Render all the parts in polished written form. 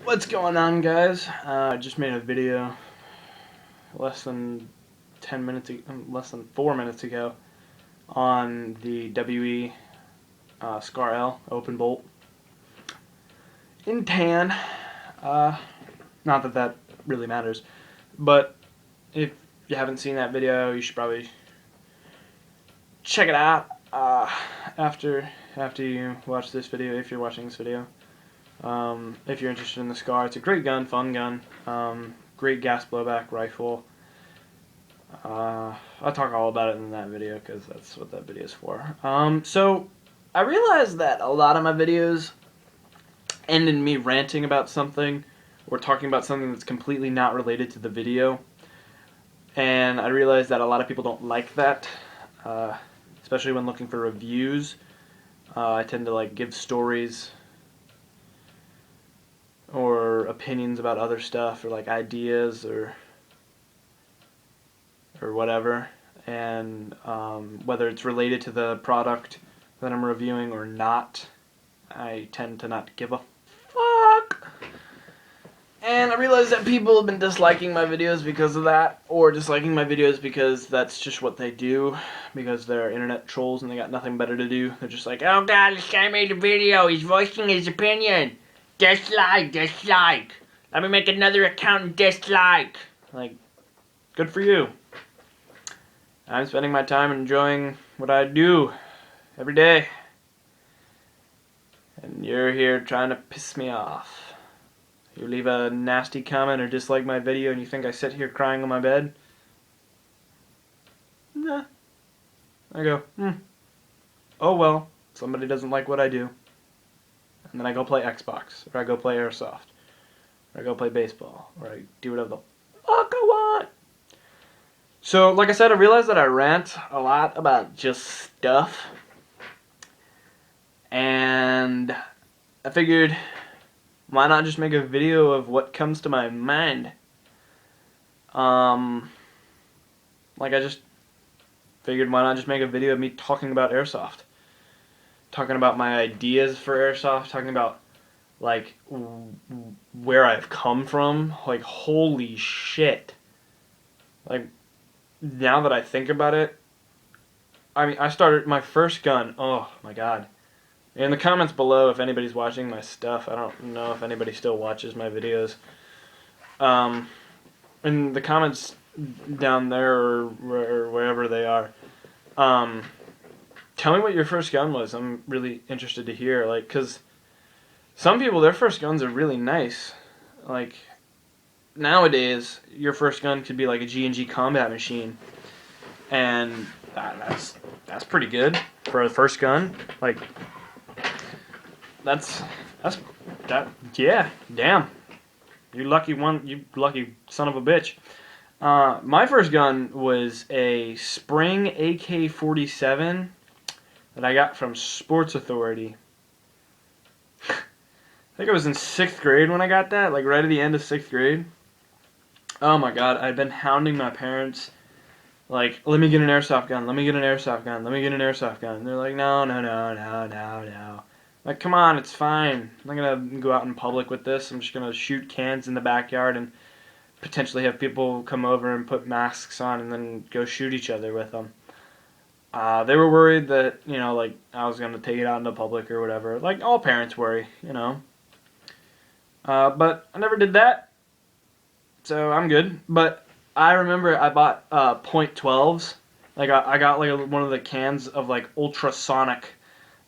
What's going on, guys? I just made a video less than 10 minutes, less than 4 minutes ago on the WE Scar L open bolt in tan. Not that that really matters, but if you haven't seen that video, you should probably check it out after you watch this video, if you're watching this video. If you're interested in the Scar, it's a great gun, fun gun, great gas blowback rifle. I'll talk all about it in that video because that's what that video is for. So I realized that a lot of my videos end in me ranting about something or talking about something that's completely not related to the video, and I realized that a lot of people don't like that, especially when looking for reviews. I tend to give stories or opinions about other stuff, or ideas or whatever, and whether it's related to the product that I'm reviewing or not, I tend to not give a fuck. And I realize that people have been disliking my videos because of that, or disliking my videos because that's just what they do, because they're internet trolls and they got nothing better to do. They're just like, oh god, this guy made a video, he's voicing his opinion. Dislike, dislike. Let me make another account and dislike. Good for you. I'm spending my time enjoying what I do every day. And you're here trying to piss me off. You leave a nasty comment or dislike my video and you think I sit here crying on my bed? Nah. I go, oh well, somebody doesn't like what I do. And then I go play Xbox, or I go play Airsoft, or I go play baseball, or I do whatever the fuck I want. So, like I said, I realized that I rant a lot about just stuff, and I figured, why not just make a video of what comes to my mind? I just figured, why not just make a video of me talking about Airsoft? Talking about my ideas for Airsoft, talking about, where I've come from. Holy shit. Now that I think about it, I mean, I started my first gun, oh my god. In the comments below, if anybody's watching my stuff, I don't know if anybody still watches my videos. In the comments down there, or wherever they are, tell me what your first gun was. I'm really interested to hear, because some people, their first guns are really nice. Nowadays, your first gun could be a G&G combat machine, and that's pretty good for a first gun. Yeah, damn. You lucky son of a bitch. My first gun was a Spring AK-47 that I got from Sports Authority. I think I was in 6th grade when I got that, right at the end of 6th grade. Oh my god, I'd been hounding my parents, let me get an airsoft gun, let me get an airsoft gun, let me get an airsoft gun. And they're like, no. Come on, it's fine. I'm not gonna go out in public with this. I'm just gonna shoot cans in the backyard and potentially have people come over and put masks on and then go shoot each other with them. They were worried that, I was going to take it out into public or whatever. All parents worry, But I never did that, so I'm good. But I remember I bought .12s. I got one of the cans of ultrasonic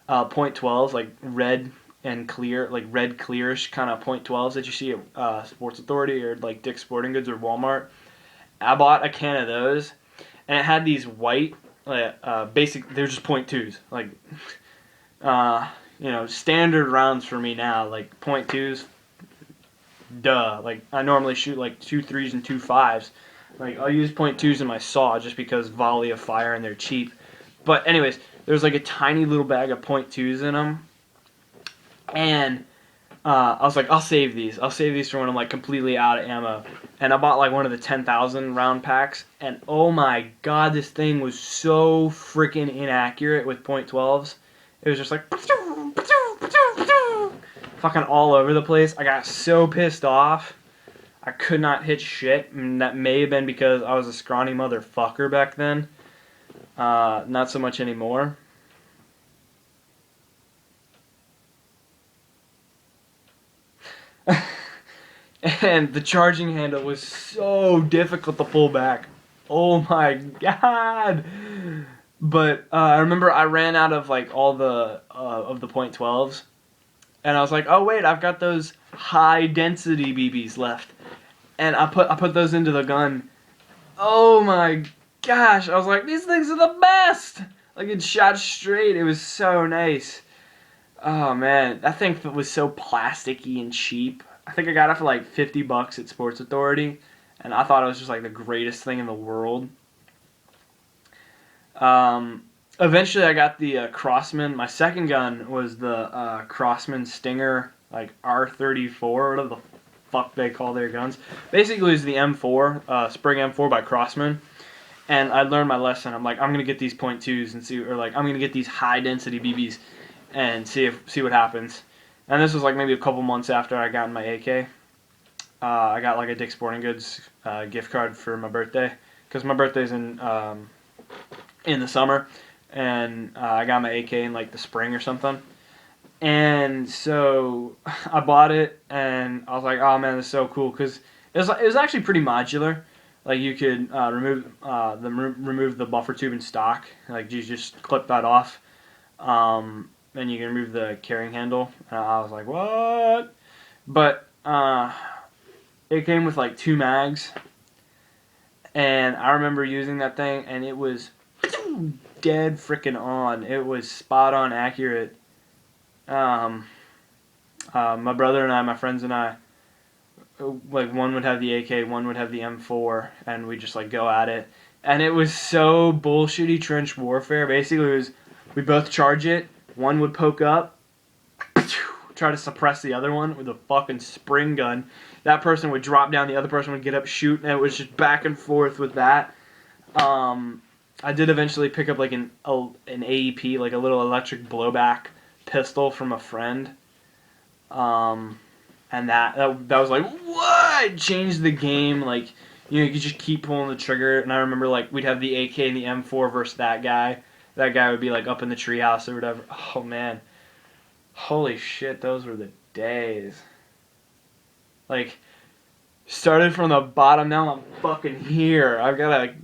.12s, red and clear, red clearish kind of .12s that you see at Sports Authority or Dick's Sporting Goods or Walmart. I bought a can of those, and it had these white, basic. They're just .2s, standard rounds for me now. .2s, duh. I normally shoot 2 3s and 2 5s. I'll use .2s in my saw just because volley of fire and they're cheap. But anyways, there's a tiny little bag of .2s in them, and I was like, I'll save these. I'll save these for when I'm completely out of ammo. And I bought one of the 10,000 round packs, and oh my god, this thing was so freaking inaccurate with .12s. It was just fucking all over the place. I got so pissed off. I could not hit shit, and that may have been because I was a scrawny motherfucker back then. Not so much anymore. And the charging handle was so difficult to pull back. Oh my god! But I remember I ran out of like all the of the .12s, and I was like, oh wait, I've got those high density BBs left, and I put those into the gun. Oh my gosh! I was like, these things are the best. Like it shot straight. It was so nice. Oh man, that thing was so plasticky and cheap. I think I got it for like $50 at Sports Authority, and I thought it was just like the greatest thing in the world. Eventually, I got the Crossman. My second gun was the Crossman Stinger, like R34, whatever the fuck they call their guns. Basically, it was the M4, Spring M4 by Crossman. And I learned my lesson. I'm like, I'm gonna get these .2s and see, or like, I'm gonna get these high density BBs and see what happens. And this was like maybe a couple months after I got my AK. I got like a Dick's Sporting Goods gift card for my birthday, because my birthday's in the summer, and I got my AK in like the spring or something. And so I bought it, and I was like, oh man, this is so cool, because it was actually pretty modular. Like you could remove the buffer tube in stock. Like you just clip that off. And you can remove the carrying handle. I was like, what? But it came with like 2 mags, and I remember using that thing, and it was dead freaking on. It was spot on accurate. My brother and I, my friends and I, like one would have the AK, one would have the M4, and we just like go at it. And it was so bullshitty trench warfare. Basically, it was we both charge it. One would poke up, try to suppress the other one with a fucking spring gun. That person would drop down, the other person would get up, shoot, and it was just back and forth with that. I did eventually pick up like an AEP, like a little electric blowback pistol from a friend. And that was like, what? It changed the game. Like, you could just keep pulling the trigger. And I remember like we'd have the AK and the M4 versus that guy. That guy would be like up in the treehouse or whatever. Oh man, holy shit, those were the days. Like, started from the bottom, now I'm fucking here. I've got a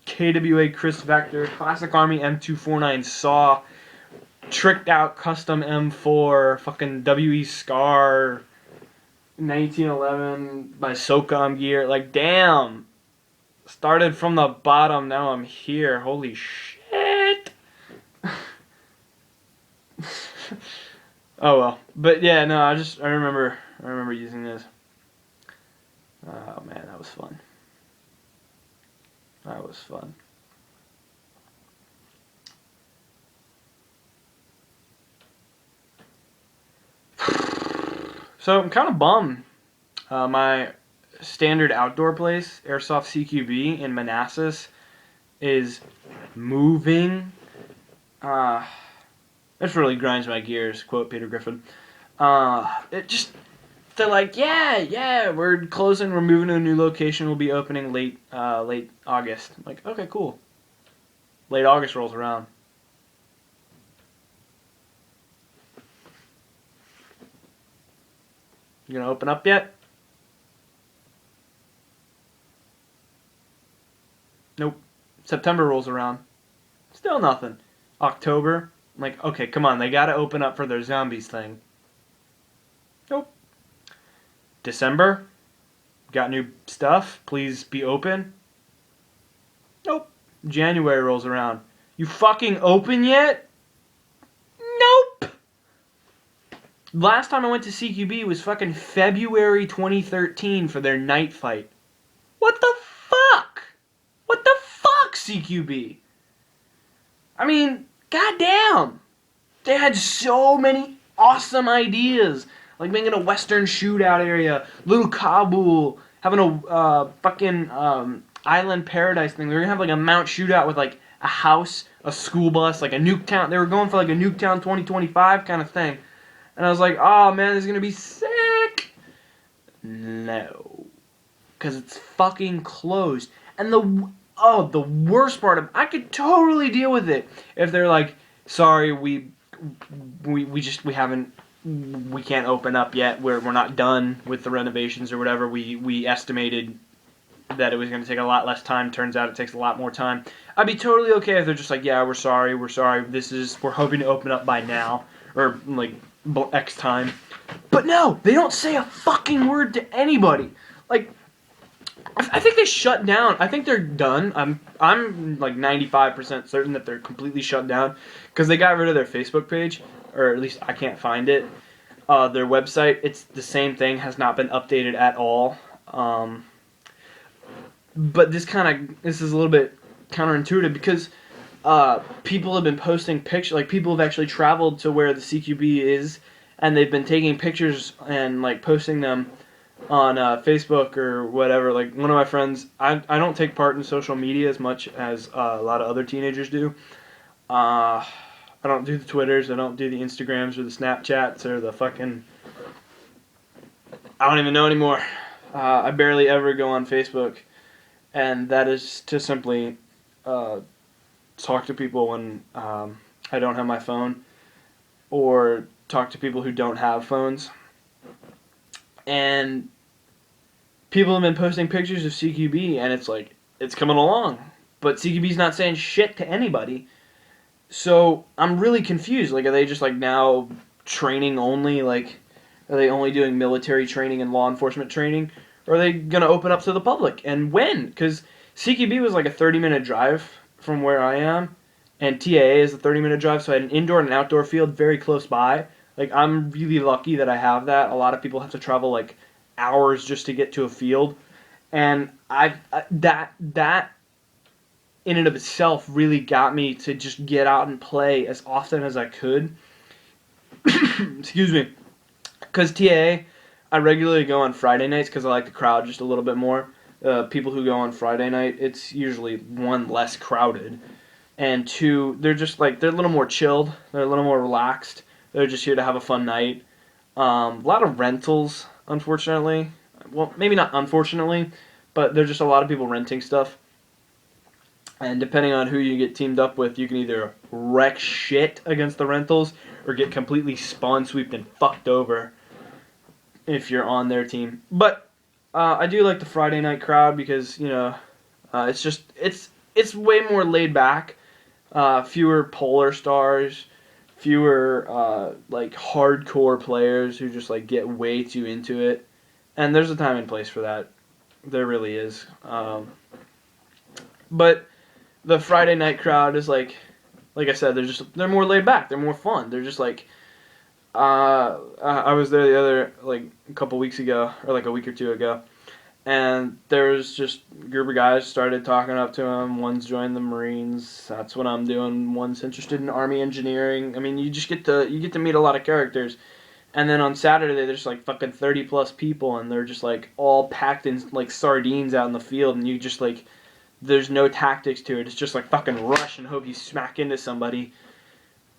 KWA Chris Vector, Classic Army M249 Saw, tricked out custom M4, fucking WE Scar, 1911 by SOCOM gear. Like, damn. Started from the bottom, now I'm here. Holy shit. Oh well. But yeah, no, I remember using this. Oh man, that was fun. That was fun. So I'm kind of bummed. My standard outdoor place, Airsoft CQB in Manassas, is moving. This really grinds my gears, quote Peter Griffin. They're like, yeah, we're closing, we're moving to a new location, we'll be opening late August. I'm like, okay, cool. Late August rolls around. You gonna open up yet? Nope. September rolls around. Still nothing. October. I'm like, okay, come on, they gotta open up for their zombies thing. Nope. December. Got new stuff. Please be open. Nope. January rolls around. You fucking open yet? Nope. Last time I went to CQB was fucking February 2013 for their night fight. What the fuck? What the fuck, CQB? I mean, goddamn. They had so many awesome ideas. Like making a Western shootout area, Little Kabul, having a fucking Island Paradise thing. They were gonna have like a mount shootout with like a house, a school bus, like a Nuketown. They were going for like a Nuketown 2025 kind of thing. And I was like, oh man, this is gonna be sick. No, because it's fucking closed. And the worst part of, I could totally deal with it if they're like, sorry, we can't open up yet. We're not done with the renovations or whatever. We estimated that it was going to take a lot less time. Turns out it takes a lot more time. I'd be totally okay if they're just like, yeah, we're sorry. We're hoping to open up by now, or like X time. But no, they don't say a fucking word to anybody. Like, I think they shut down. I think they're done. I'm like 95% certain that they're completely shut down because they got rid of their Facebook page, or at least I can't find it. Their website, it's the same thing, has not been updated at all. But this is a little bit counterintuitive because people have been posting pictures. Like, people have actually traveled to where the CQB is, and they've been taking pictures and like posting them on Facebook or whatever. Like, one of my friends, I don't take part in social media as much as a lot of other teenagers do. I don't do the Twitters, I don't do the Instagrams or the Snapchats or the fucking, I don't even know anymore. I barely ever go on Facebook, and that is to simply talk to people when I don't have my phone, or talk to people who don't have phones. And people have been posting pictures of CQB, and it's like, it's coming along. But CQB's not saying shit to anybody. So I'm really confused. Like, are they just like now training only? Like, are they only doing military training and law enforcement training? Or are they going to open up to the public? And when? Because CQB was like a 30-minute drive from where I am, and TAA is a 30-minute drive, so I had an indoor and an outdoor field very close by. Like, I'm really lucky that I have that. A lot of people have to travel like hours just to get to a field, and that in and of itself really got me to just get out and play as often as I could. Excuse me. Because TAA, I regularly go on Friday nights because I like the crowd just a little bit more. People who go on Friday night, it's usually, one, less crowded, and two, they're just like, they're a little more chilled, they're a little more relaxed, they're just here to have a fun night. A lot of rentals, unfortunately. Well, maybe not unfortunately, but there's just a lot of people renting stuff. And depending on who you get teamed up with, you can either wreck shit against the rentals or get completely spawn sweeped and fucked over if you're on their team. But I do like the Friday night crowd because, you know, it's way more laid back. Fewer polar stars, fewer like hardcore players who just like get way too into it. And there's a time and place for that. There really is. But the Friday night crowd is like I said, they're more laid back. They're more fun. They're just like, I was there the other, like, a couple weeks ago, or like a week or two ago, and there was just a group of guys started talking up to him. One's joined the Marines. That's what I'm doing. One's interested in Army engineering. I mean, you get to meet a lot of characters. And then on Saturday, there's like fucking 30 plus people, and they're just like all packed in like sardines out in the field, and you just like, there's no tactics to it. It's just like fucking rush and hope you smack into somebody.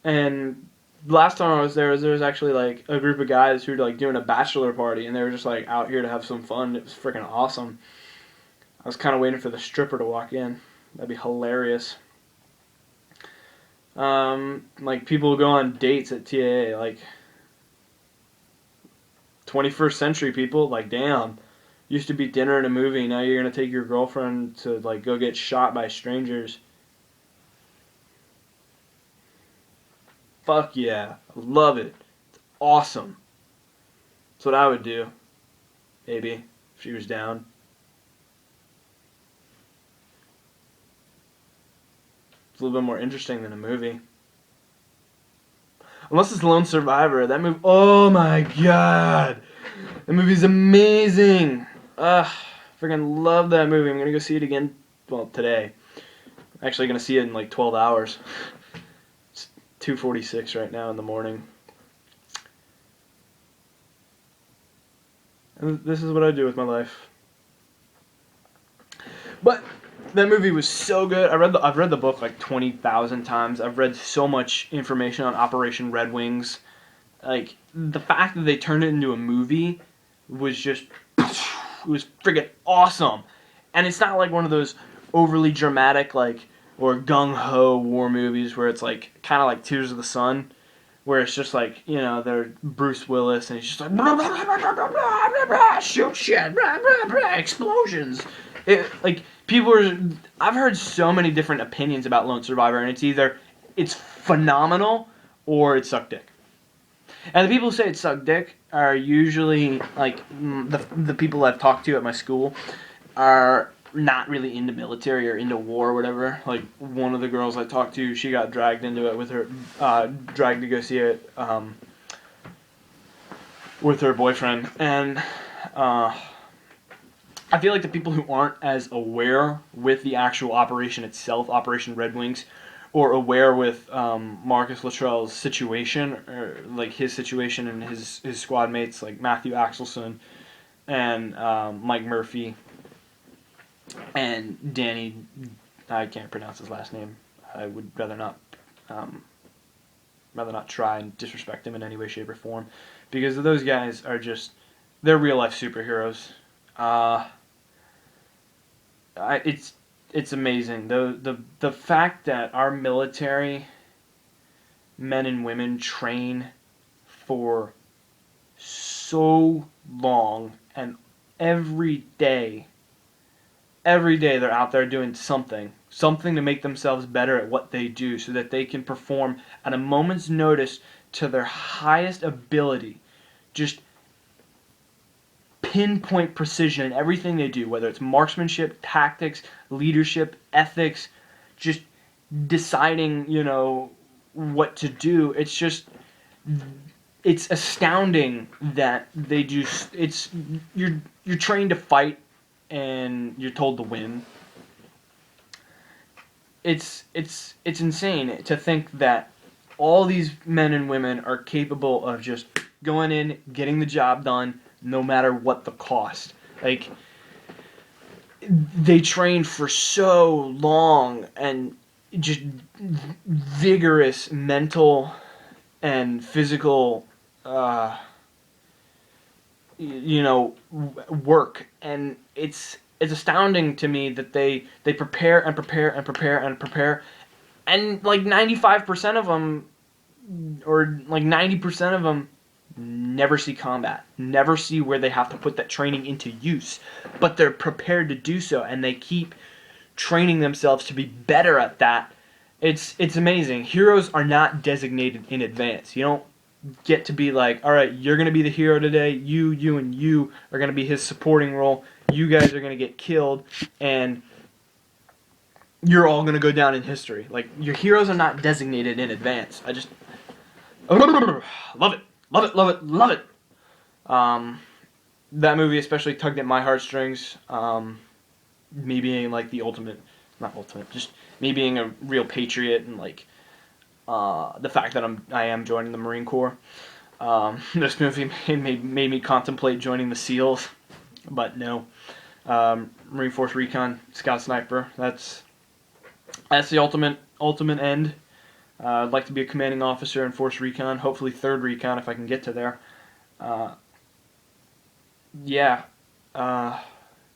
And last time I was there was actually like a group of guys who were like doing a bachelor party, and they were just like out here to have some fun. It was freaking awesome. I was kind of waiting for the stripper to walk in. That'd be hilarious. Like, people go on dates at TAA, like 21st century people, like, damn. Used to be dinner and a movie, now you're going to take your girlfriend to, like, go get shot by strangers. Fuck yeah. I love it. It's awesome. That's what I would do. Maybe. If she was down. It's a little bit more interesting than a movie. Unless it's Lone Survivor. That movie, oh my god! That movie's amazing! Freaking love that movie. I'm gonna go see it again, well, today. I'm actually gonna see it in like 12 hours. It's 2:46 right now in the morning. And this is what I do with my life. But that movie was so good. I've read the book like 20,000 times. I've read so much information on Operation Red Wings. Like, the fact that they turned it into a movie was just, it was friggin' awesome. And it's not like one of those overly dramatic, like, or gung-ho war movies where it's like, kind of like Tears of the Sun, where it's just like, you know, they're Bruce Willis and he's just like, shoot shit, explosions. Like, I've heard so many different opinions about Lone Survivor, and it's either, it's phenomenal or it sucked dick. And the people who say it sucked dick are usually, like, the people I've talked to at my school are not really into military or into war or whatever. Like, one of the girls I talked to, she got dragged into it with her, dragged to go see it with her boyfriend. And I feel like the people who aren't as aware with the actual operation itself, Operation Red Wings, or aware with Marcus Luttrell's situation, or like his situation and his squad mates, like Matthew Axelson and Mike Murphy and Danny, I can't pronounce his last name. I would rather not try and disrespect him in any way, shape, or form, because those guys are just, they're real life superheroes. It's amazing. The fact that our military men and women train for so long, and every day they're out there doing something to make themselves better at what they do, so that they can perform at a moment's notice to their highest ability. Just pinpoint precision in everything they do, whether it's marksmanship, tactics, leadership, ethics, just deciding, you know, what to do. It's just, it's astounding that they do. It's, you're trained to fight and you're told to win. It's insane to think that all these men and women are capable of just going in, getting the job done, no matter what the cost. Like, they train for so long, and just vigorous mental and physical, work. And it's astounding to me that they prepare and prepare and prepare and prepare, and like 95% of them, or like 90% of them, never see combat, never see where they have to put that training into use, but they're prepared to do so, and they keep training themselves to be better at that. It's amazing. Heroes are not designated in advance. You don't get to be like, all right, you're going to be the hero today, you and you are going to be his supporting role, you guys are going to get killed, and you're all going to go down in history. Like, your heroes are not designated in advance. I just love it. Love it, love it, love it. That movie especially tugged at my heartstrings. Me being like just me being a real patriot, and like the fact that I am joining the Marine Corps. This movie made me contemplate joining the SEALs, but no. Marine Force Recon, Scout Sniper. That's the ultimate end. I'd like to be a commanding officer in Force Recon, hopefully 3rd Recon if I can get to there.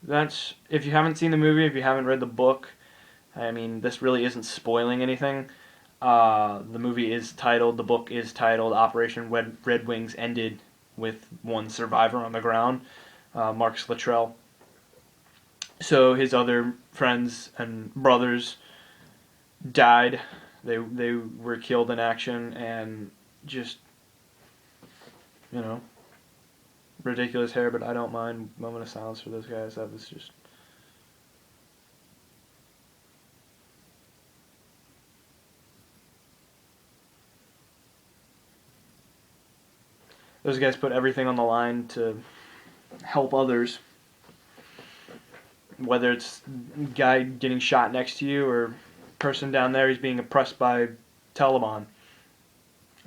That's, if you haven't seen the movie, if you haven't read the book, I mean, this really isn't spoiling anything. The book is titled Operation Red Wings Ended with One Survivor on the Ground, Marcus Luttrell. So his other friends and brothers died. They were killed in action, and just, you know, ridiculous hair, but I don't mind. Moment of silence for those guys. That was just... Those guys put everything on the line to help others. Whether it's a guy getting shot next to you, or person down there who's being oppressed by Taliban,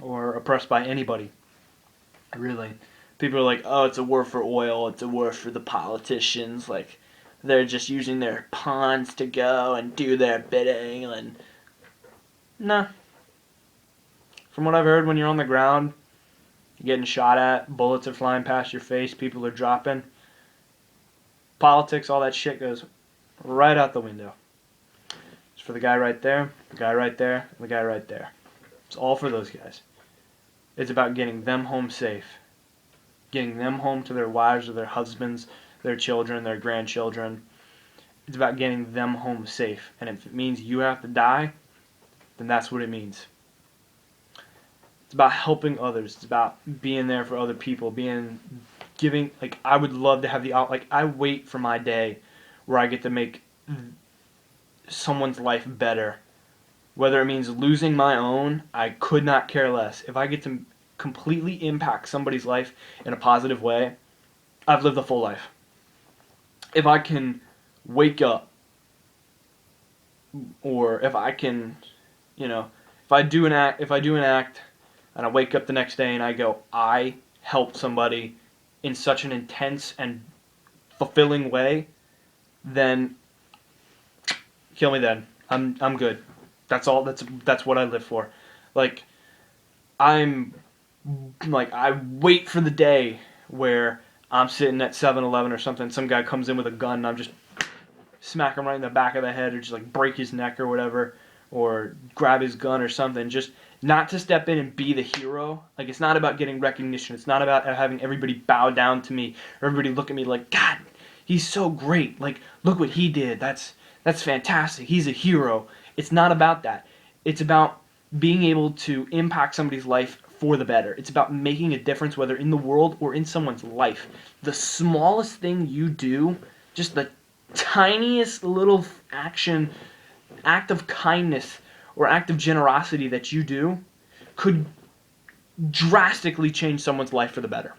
or oppressed by anybody. Really. People are like, oh, it's a war for oil, it's a war for the politicians, like, they're just using their pawns to go and do their bidding, and... Nah. From what I've heard, when you're on the ground, You're getting shot at, bullets are flying past your face, people are dropping. Politics, all that shit goes right out the window. It's for the guy right there, the guy right there, and the guy right there. It's all for those guys. It's about getting them home safe. Getting them home to their wives or their husbands, their children, their grandchildren. It's about getting them home safe. And if it means you have to die, then that's what it means. It's about helping others. It's about being there for other people, giving, like, I would love to have I wait for my day where I get to make someone's life better. Whether it means losing my own, I could not care less. If I get to completely impact somebody's life in a positive way, I've lived a full life. If I can wake up, or if I can, if I do an act, and I wake up the next day and I go, I helped somebody in such an intense and fulfilling way, then kill me then. I'm good. That's all. That's what I live for. I wait for the day where I'm sitting at 7-Eleven or something, some guy comes in with a gun and I'm just smack him right in the back of the head, or just break his neck or whatever, or grab his gun or something, just not to step in and be the hero. It's not about getting recognition. It's not about having everybody bow down to me, or everybody look at me like, God, he's so great. Look what he did. That's fantastic. He's a hero. It's not about that. It's about being able to impact somebody's life for the better. It's about making a difference, whether in the world or in someone's life. The smallest thing you do, just the tiniest little act of kindness or act of generosity that you do, could drastically change someone's life for the better.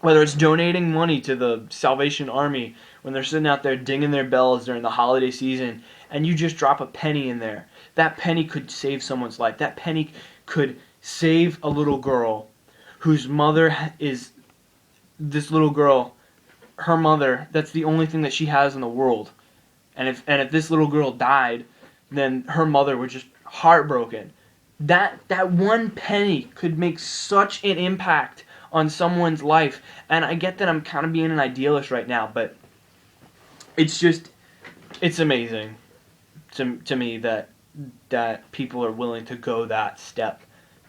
Whether it's donating money to the Salvation Army when they're sitting out there dinging their bells during the holiday season, and you just drop a penny in there. That penny could save someone's life. That penny could save a little girl whose mother is this little girl. Her mother, that's the only thing that she has in the world. And if this little girl died, then her mother was just heartbroken. That one penny could make such an impact on someone's life. And I get that I'm kind of being an idealist right now, but it's amazing to me that people are willing to go that step,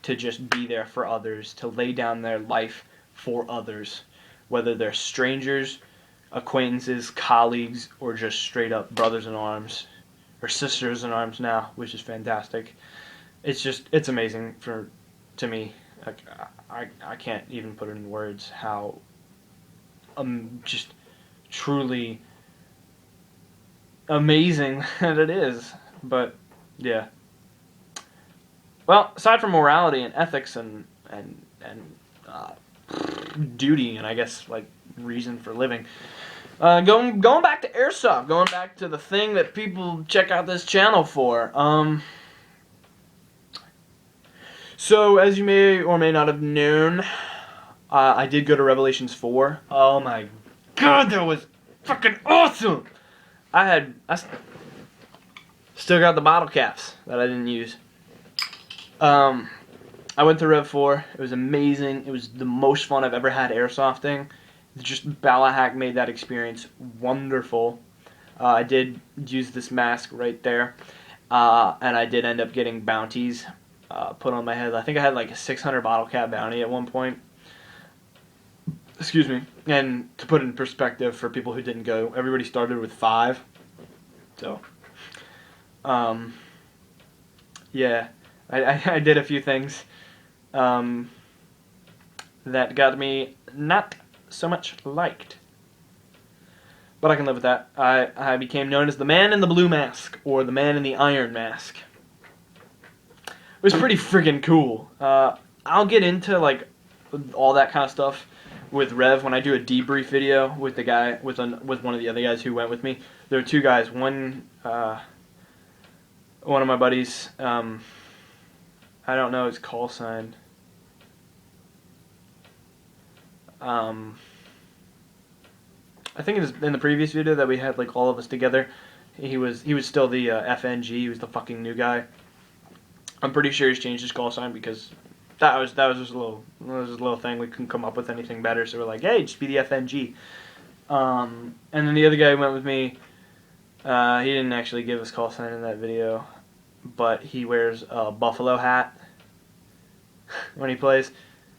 to just be there for others, to lay down their life for others, whether they're strangers, acquaintances, colleagues, or just straight up brothers in arms, or sisters in arms now, which is fantastic. It's amazing to me. I can't even put it in words how just truly amazing that it is. But yeah. Well, aside from morality and ethics and duty and I guess reason for living, going back to Airsoft, going back to the thing that people check out this channel for. So as you may or may not have known, I did go to Revelations 4. Oh my God, that was fucking awesome! I still got the bottle caps that I didn't use. I went to Rev 4. It was amazing. It was the most fun I've ever had airsofting. Just Balahack made that experience wonderful. I did use this mask right there, and I did end up getting bounties put on my head. I think I had a 600 bottle cap bounty at one point. Excuse me. And to put it in perspective for people who didn't go, everybody started with 5. So, yeah, I did a few things that got me not so much liked. But I can live with that. I became known as the man in the blue mask, or the man in the iron mask. It was pretty friggin' cool. I'll get into all that kind of stuff with Rev when I do a debrief video with the guy with one of the other guys who went with me. There were 2 guys. One of my buddies. I don't know his call sign. I think in the previous video that we had all of us together, he was still the FNG. He was the fucking new guy. I'm pretty sure he's changed his call sign because that was just a little thing. We couldn't come up with anything better, so we're like, hey, just be the FNG. And then the other guy who went with me, he didn't actually give his call sign in that video, but he wears a buffalo hat when he plays,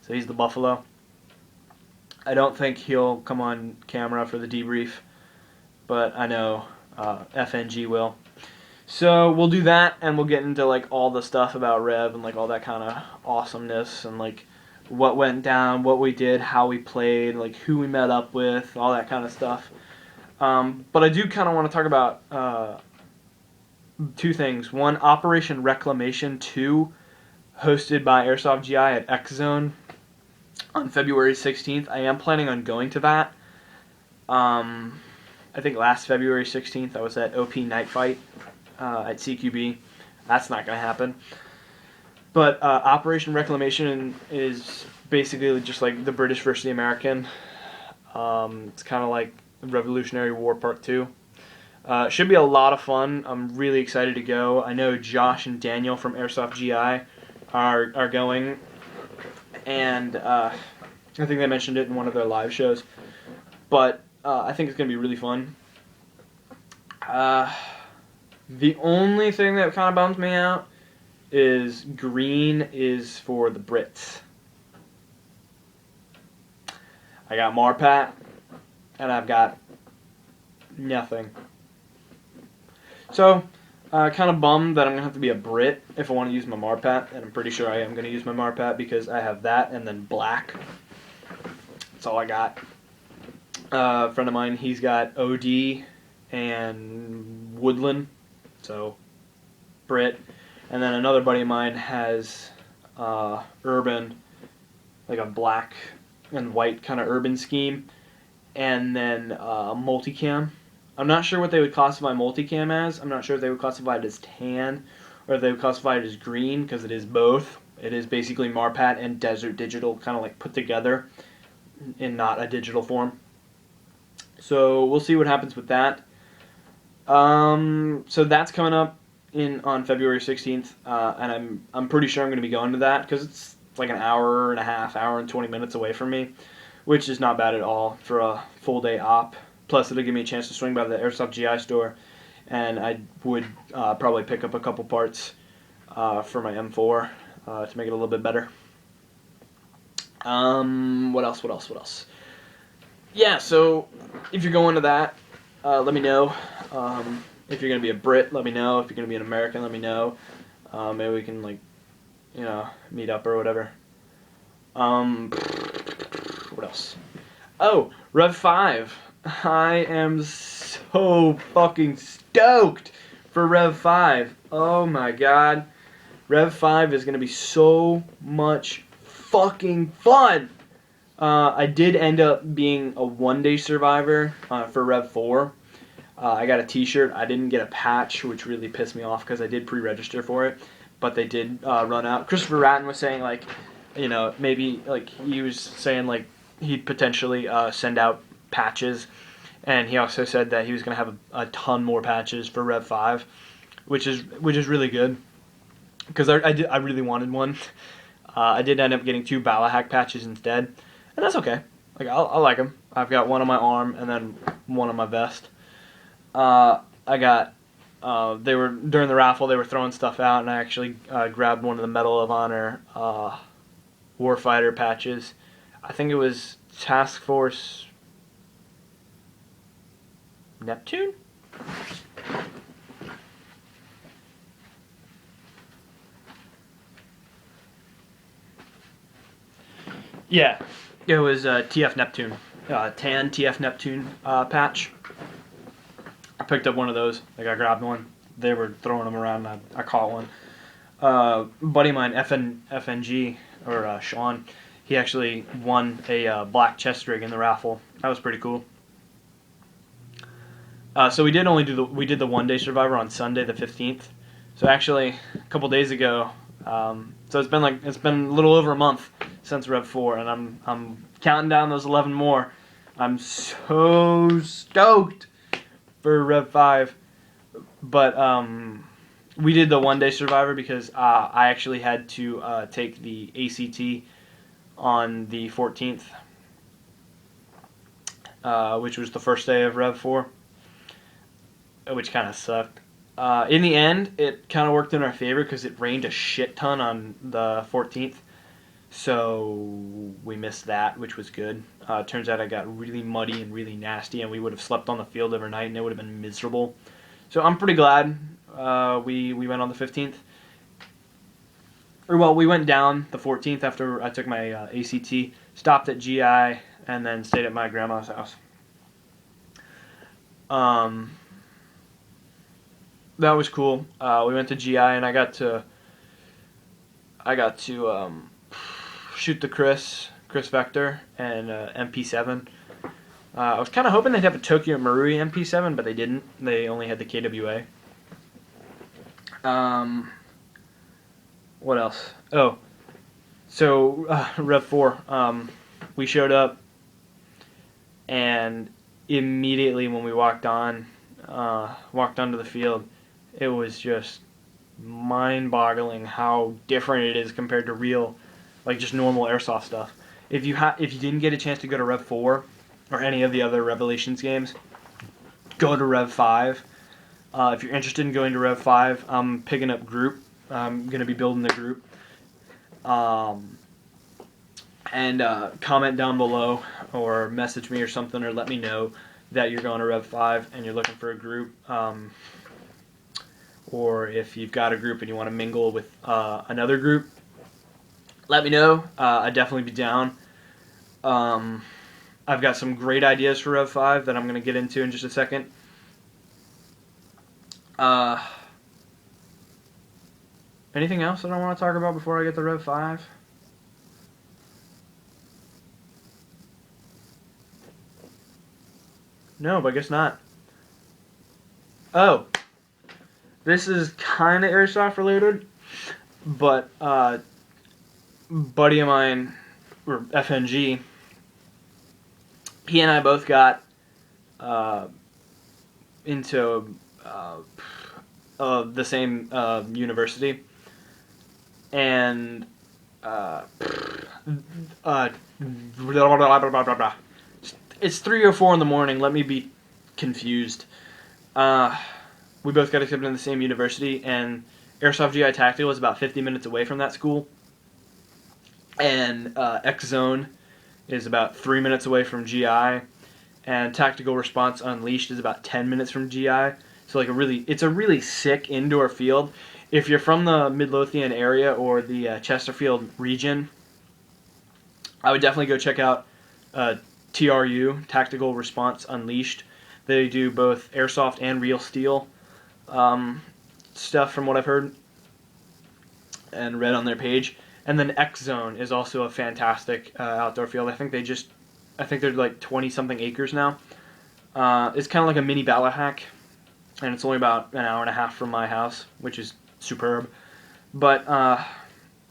so he's the buffalo. I don't think he'll come on camera for the debrief, but I know FNG will. So we'll do that, and we'll get into like all the stuff about Rev and like all that kind of awesomeness and like what went down, what we did, how we played, like who we met up with, all that kind of stuff. But I do kind of want to talk about two things. One, Operation Reclamation 2, hosted by Airsoft GI at X Zone on February 16th. I am planning on going to that. I think last February 16th I was at OP Night Fight at CQB. That's not going to happen. But Operation Reclamation is basically just like the British versus the American. It's kind of like Revolutionary War Part 2. Should be a lot of fun. I'm really excited to go. I know Josh and Daniel from Airsoft GI are going, and I think they mentioned it in one of their live shows. But I think it's going to be really fun. The only thing that kind of bums me out is green is for the Brits. I got Marpat, and I've got nothing. So, kind of bummed that I'm going to have to be a Brit if I want to use my Marpat, and I'm pretty sure I am going to use my Marpat because I have that and then black. That's all I got. A friend of mine, he's got OD and Woodland, so Brit. And then another buddy of mine has Urban, like a black and white kind of urban scheme, and then multicam. I'm not sure what they would classify multicam as. I'm not sure if they would classify it as tan or if they would classify it as green, because it is both. It is basically Marpat and Desert Digital kind of like put together in not a digital form. So we'll see what happens with that. So that's coming up on February 16th, and I'm pretty sure I'm going to be going to that because it's like an hour and a half, hour and 20 minutes away from me, which is not bad at all for a full day op. Plus, it'll give me a chance to swing by the Airsoft GI store, and I would probably pick up a couple parts for my M4 to make it a little bit better. What else? Yeah, so if you're going to that, let me know. If you're going to be a Brit, let me know. If you're going to be an American, let me know. Maybe we can, like, meet up or whatever. What else? Oh, Rev 5. I am so fucking stoked for Rev 5. Oh my god. Rev 5 is going to be so much fucking fun. I did end up being a one-day survivor for Rev 4. I got a t-shirt. I didn't get a patch, which really pissed me off because I did pre-register for it, but they did run out. Christopher Ratton was saying, like, maybe, like, he was saying, like, he'd potentially send out patches, and he also said that he was going to have a ton more patches for Rev 5, which is really good, because I really wanted one. I did end up getting 2 Balahack patches instead, and that's okay. Like, I like them. I've got one on my arm and then one on my vest. I got, during the raffle, they were throwing stuff out, and I actually grabbed one of the Medal of Honor Warfighter patches. I think it was Task Force Neptune? Yeah, it was TF Neptune, tan TF Neptune patch. I picked up one of those. Like, I grabbed one. They were throwing them around, and I caught one. Buddy of mine, FNG, or Sean, he actually won a black chest rig in the raffle. That was pretty cool. So we did the one-day survivor on Sunday the 15th. So actually, a couple days ago, so it's been a little over a month since Rev 4, and I'm counting down those 11 more. I'm so stoked for Rev 5, but we did the 1 day survivor because I actually had to take the ACT on the 14th, which was the first day of Rev 4, which kind of sucked. In the end, it kind of worked in our favor because it rained a shit ton on the 14th, so we missed that, which was good. Turns out I got really muddy and really nasty, and we would have slept on the field overnight, and it would have been miserable. So I'm pretty glad we went on the 15th. Or well, we went down the 14th after I took my ACT, stopped at GI, and then stayed at my grandma's house. That was cool. We went to GI, and I got to shoot the Chris Vector and MP7. I was kind of hoping they'd have a Tokyo Marui MP7, but they didn't. They only had the KWA. What else? Oh, so Rev 4. We showed up, and immediately when we walked onto the field, it was just mind-boggling how different it is compared to real, like just normal airsoft stuff. If you didn't get a chance to go to Rev 4 or any of the other Revelations games, go to Rev 5. If you're interested in going to Rev 5, I'm picking up group. I'm going to be building the group. And comment down below or message me or something or let me know that you're going to Rev 5 and you're looking for a group. Or if you've got a group and you want to mingle with another group, let me know. I'd definitely be down. I've got some great ideas for Rev 5 that I'm going to get into in just a second. Anything else that I want to talk about before I get to Rev 5? No, but I guess not. Oh, this is kind of airsoft related, but buddy of mine, or FNG, he and I both got into the same university, and it's 3 or 4 in the morning. Let me be confused. We both got accepted in the same university, and Airsoft GI Tactical is about 50 minutes away from that school, and X Zone is about 3 minutes away from GI, and Tactical Response Unleashed is about 10 minutes from GI. So it's a really sick indoor field. If you're from the Midlothian area or the Chesterfield region, I would definitely go check out TRU, Tactical Response Unleashed. They do both airsoft and real steel stuff from what I've heard and read on their page. And then X Zone is also a fantastic outdoor field. I think they're like 20-something acres now. It's kind of like a mini Ballahack, and it's only about an hour and a half from my house, which is superb. But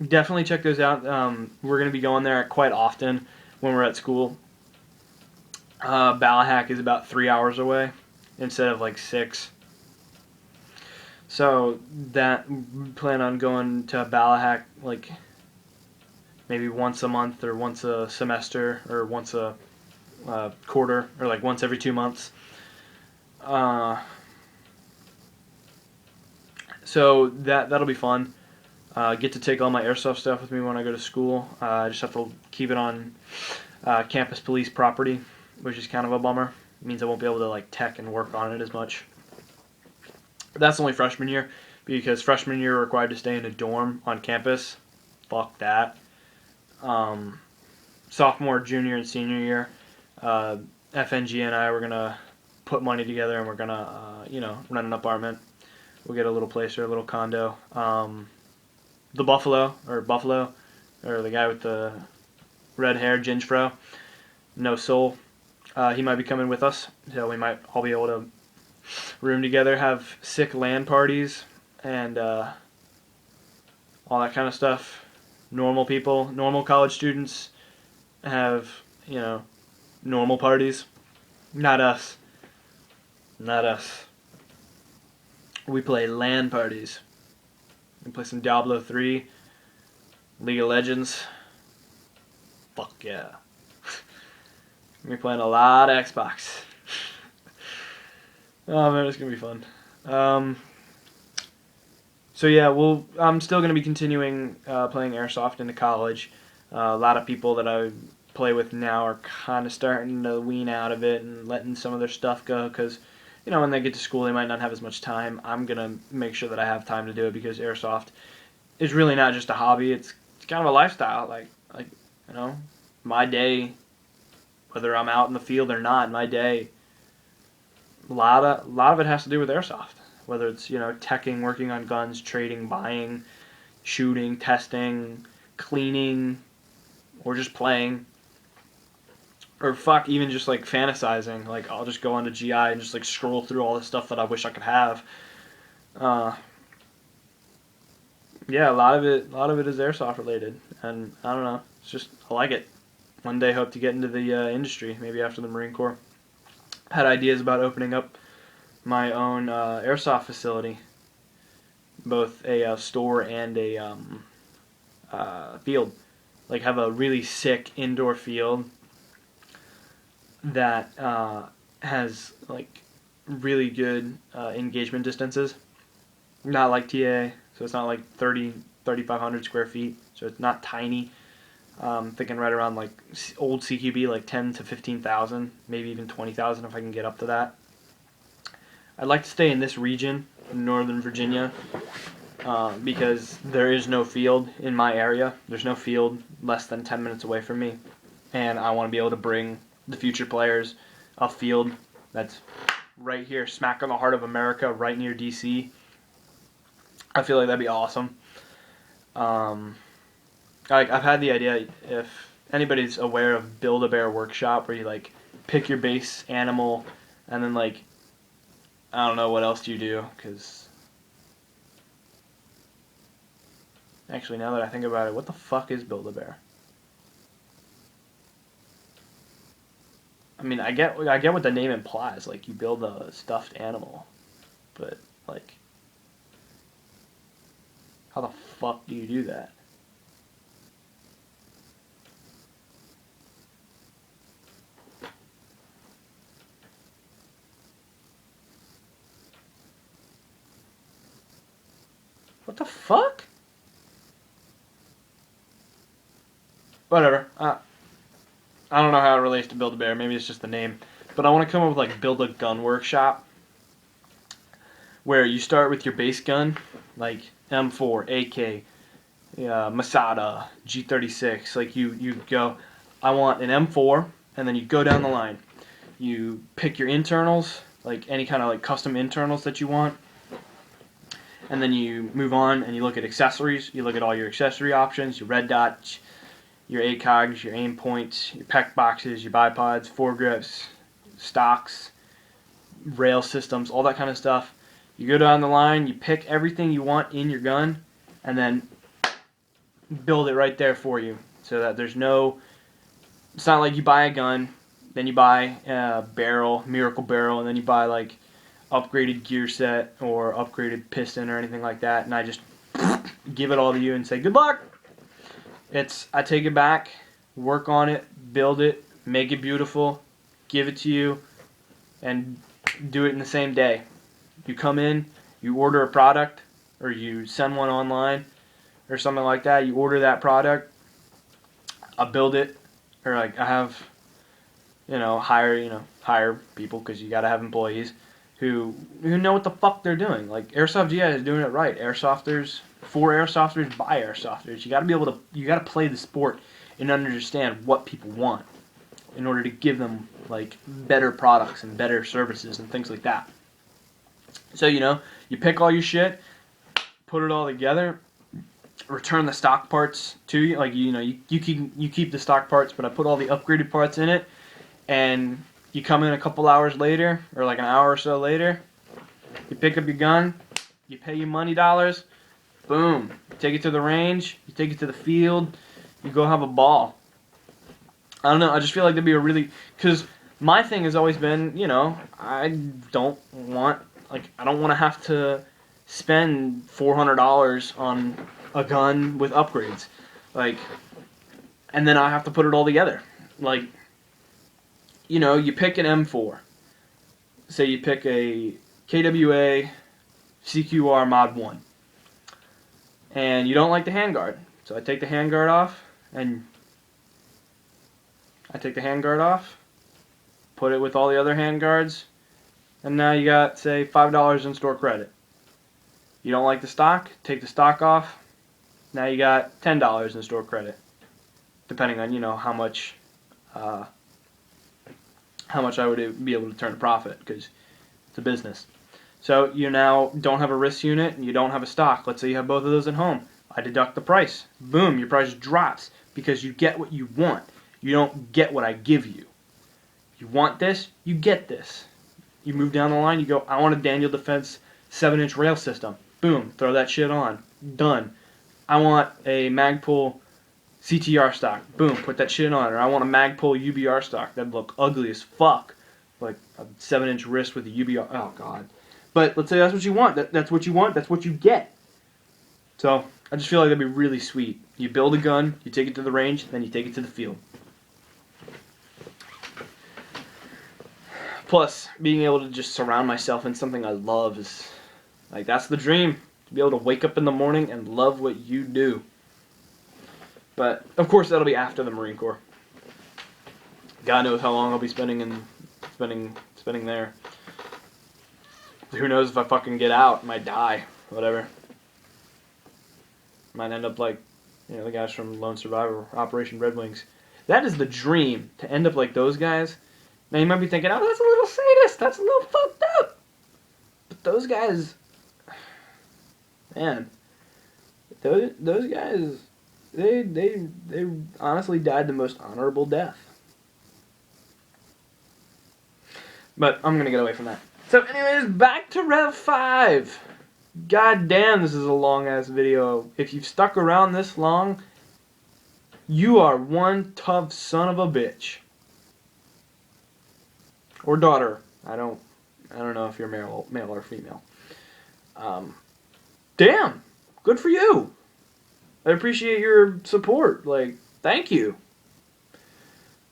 definitely check those out. We're going to be going there quite often when we're at school. Ballahack is about 3 hours away instead of like 6. So that we plan on going to Ballahack like maybe once a month or once a semester or once a quarter or like once every 2 months. So that'll be fun. Get to take all my airsoft stuff with me when I go to school. I just have to keep it on campus police property, which is kind of a bummer. It means I won't be able to like tech and work on it as much. But that's only freshman year, because freshman year we're required to stay in a dorm on campus. Fuck that. Sophomore, junior, and senior year, FNG and I were gonna put money together and we're gonna rent an apartment. We'll get a little place or a little condo. The Buffalo, or the guy with the red hair, Ginge Fro, no soul. He might be coming with us, so we might all be able to room together, have sick LAN parties, and all that kind of stuff. Normal people, normal college students have, normal parties. Not us. Not us. We play LAN parties. We play some Diablo 3, League of Legends. Fuck yeah. We're playing a lot of Xbox. Oh man, it's gonna be fun. So yeah, I'm still gonna be continuing playing Airsoft into college. A lot of people that I play with now are kind of starting to wean out of it and letting some of their stuff go because, when they get to school, they might not have as much time. I'm gonna make sure that I have time to do it because Airsoft is really not just a hobby. It's kind of a lifestyle. Like my day, whether I'm out in the field or not, my day, a lot of it has to do with Airsoft. Whether it's teching, working on guns, trading, buying, shooting, testing, cleaning, or just playing, or fuck, even just like fantasizing. Like I'll just go onto GI and just like scroll through all the stuff that I wish I could have. Yeah, a lot of it is Airsoft related, and I don't know. It's just I like it. One day, hope to get into the industry. Maybe after the Marine Corps. Had ideas about opening up my own Airsoft facility, both a store and a field. Like have a really sick indoor field that has like really good engagement distances. Not like TA, so it's not like 3,500 square feet, so it's not tiny. Thinking right around like old CQB, like 10 to 15,000, maybe even 20,000 if I can get up to that. I'd like to stay in this region, in Northern Virginia, because there is no field in my area. There's no field less than 10 minutes away from me, and I want to be able to bring the future players a field that's right here, smack in the heart of America, right near DC. I feel like that'd be awesome. I've had the idea, if anybody's aware of Build-A-Bear Workshop, where you like pick your base animal and then like, I don't know what else do you do, because actually now that I think about it, what the fuck is Build-A-Bear? I mean, I get what the name implies, like you build a stuffed animal, but like, how the fuck do you do that? What the fuck? Whatever. I don't know how it relates to Build-A-Bear. Maybe it's just the name. But I want to come up with like Build a Gun Workshop, where you start with your base gun, like M4, AK, Masada, G36. Like you go, I want an M4, and then you go down the line. You pick your internals, like any kind of like custom internals that you want. And then you move on and you look at accessories. You look at all your accessory options, your red dots, your ACOGs, your aim points, your PEC boxes, your bipods, foregrips, stocks, rail systems, all that kind of stuff. You go down the line, you pick everything you want in your gun, and then build it right there for you. So that there's no... It's not like you buy a gun, then you buy a barrel, miracle barrel, and then you buy like upgraded gear set or upgraded piston or anything like that, and I just give it all to you and say good luck. I take it back, work on it, build it, make it beautiful, give it to you, and do it in the same day. You come in, you order a product, or you send one online or something like that, you order that product, I build it, or like I have hire people, because you gotta have employees who know what the fuck they're doing. Like Airsoft GI is doing it right. Airsofters, for Airsofters, by Airsofters. You gotta play the sport and understand what people want in order to give them like better products and better services and things like that. So you pick all your shit, put it all together, return the stock parts to you. Like you keep the stock parts, but I put all the upgraded parts in it, and you come in a couple hours later, or like an hour or so later, you pick up your gun, you pay your money dollars, boom, you take it to the range, you take it to the field, you go have a ball. I don't know, I just feel like that'd be a really, because my thing has always been, I don't want to have to spend $400 on a gun with upgrades, like, and then I have to put it all together. Like, you know, you pick an M4. Say you pick a KWA CQR Mod 1, and you don't like the handguard. So I take the handguard off, put it with all the other handguards, and now you got, say, $5 in store credit. You don't like the stock, take the stock off, now you got $10 in store credit, depending on, you know, how much I would be able to turn a profit, because it's a business. So you now don't have a risk unit and you don't have a stock. Let's say you have both of those at home. I deduct the price. Boom, your price drops because you get what you want. You don't get what I give you. You want this, you get this. You move down the line, you go, I want a Daniel Defense 7-inch rail system. Boom, throw that shit on. Done. I want a Magpul CTR stock. Boom, put that shit on. Or I want a Magpul UBR stock. That'd look ugly as fuck. Like a 7-inch wrist with a UBR. Oh, God. But let's say that's what you want. That's what you want. That's what you get. So I just feel like that'd be really sweet. You build a gun, you take it to the range, then you take it to the field. Plus, being able to just surround myself in something I love is, like, that's the dream. To be able to wake up in the morning and love what you do. But, of course, that'll be after the Marine Corps. God knows how long I'll be spending there. Who knows if I fucking get out, I might die, whatever. Might end up like, you know, the guys from Lone Survivor, Operation Red Wings. That is the dream, to end up like those guys. Now you might be thinking, oh, that's a little sadist, that's a little fucked up. But those guys, man, those guys, they honestly died the most honorable death. But I'm gonna get away from that. So anyways, back to Rev 5. God damn, this is a long ass video. If you've stuck around this long, you are one tough son of a bitch. Or daughter. I don't know if you're male or female. Damn, good for you. I appreciate your support. Like, thank you.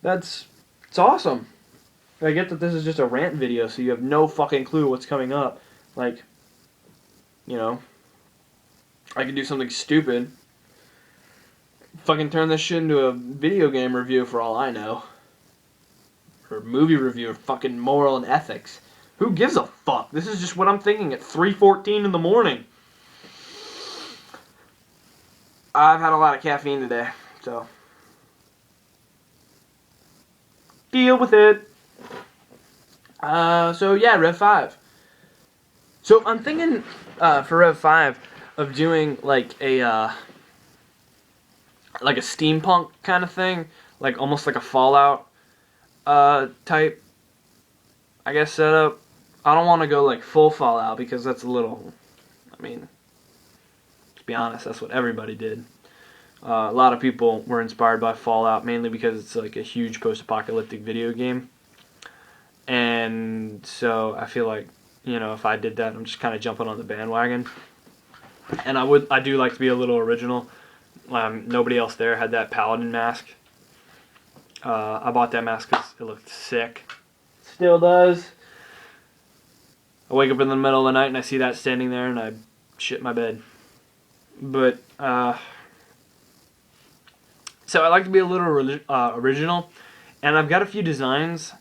It's awesome. I get that this is just a rant video, so you have no fucking clue what's coming up. Like, you know, I could do something stupid. Fucking turn this shit into a video game review for all I know. Or a movie review of fucking moral and ethics. Who gives a fuck? This is just what I'm thinking at 3:14 in the morning. I've had a lot of caffeine today, so deal with it. So yeah, Rev 5. So I'm thinking for Rev 5 of doing like a steampunk kind of thing, like almost like a Fallout type, I guess, setup. I don't want to go like full Fallout because that's a little, I mean, to be honest, that's what everybody did. A lot of people were inspired by Fallout mainly because it's like a huge post-apocalyptic video game. And so I feel like, you know, if I did that, I'm just kind of jumping on the bandwagon. And I do like to be a little original. Nobody else there had that paladin mask. I bought that mask because it looked sick. Still does. I wake up in the middle of the night and I see that standing there and I shit my bed. But, so I like to be a little original. And I've got a few designs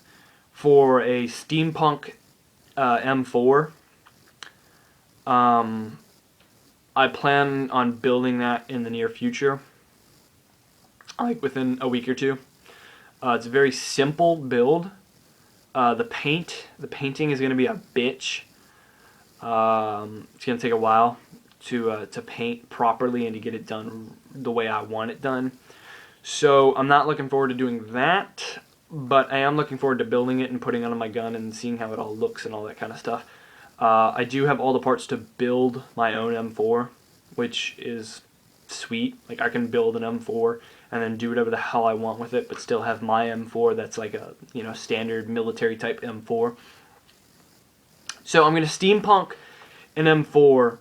for a steampunk M4. I plan on building that in the near future, like within a week or two. It's a very simple build. The painting is going to be a bitch. It's going to take a while to paint properly and to get it done the way I want it done. So I'm not looking forward to doing that, but I am looking forward to building it and putting it on my gun and seeing how it all looks and all that kind of stuff. I do have all the parts to build my own M4, which is sweet. Like, I can build an M4 and then do whatever the hell I want with it, but still have my M4 that's like a, you know, standard military type M4. So I'm going to steampunk an M4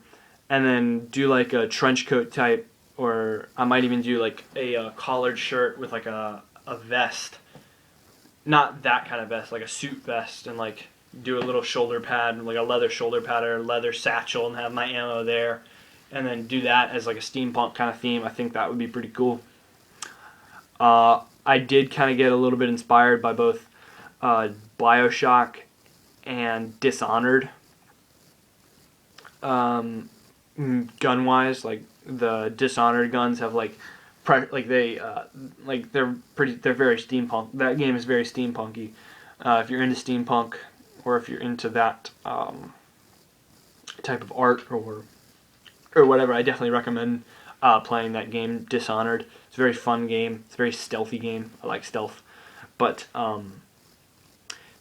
and then do like a trench coat type, or I might even do like a collared shirt with like a vest. Not that kind of vest, like a suit vest, and like do a little shoulder pad, like a leather shoulder pad or a leather satchel, and have my ammo there, and then do that as like a steampunk kind of theme. I think that would be pretty cool. I did kind of get a little bit inspired by both Bioshock and Dishonored. Gun wise, like the Dishonored guns have like they're very steampunk. That game is very steampunky. If you're into steampunk, or if you're into that type of art or whatever, I definitely recommend playing that game, Dishonored. It's a very fun game. It's a very stealthy game. I like stealth, but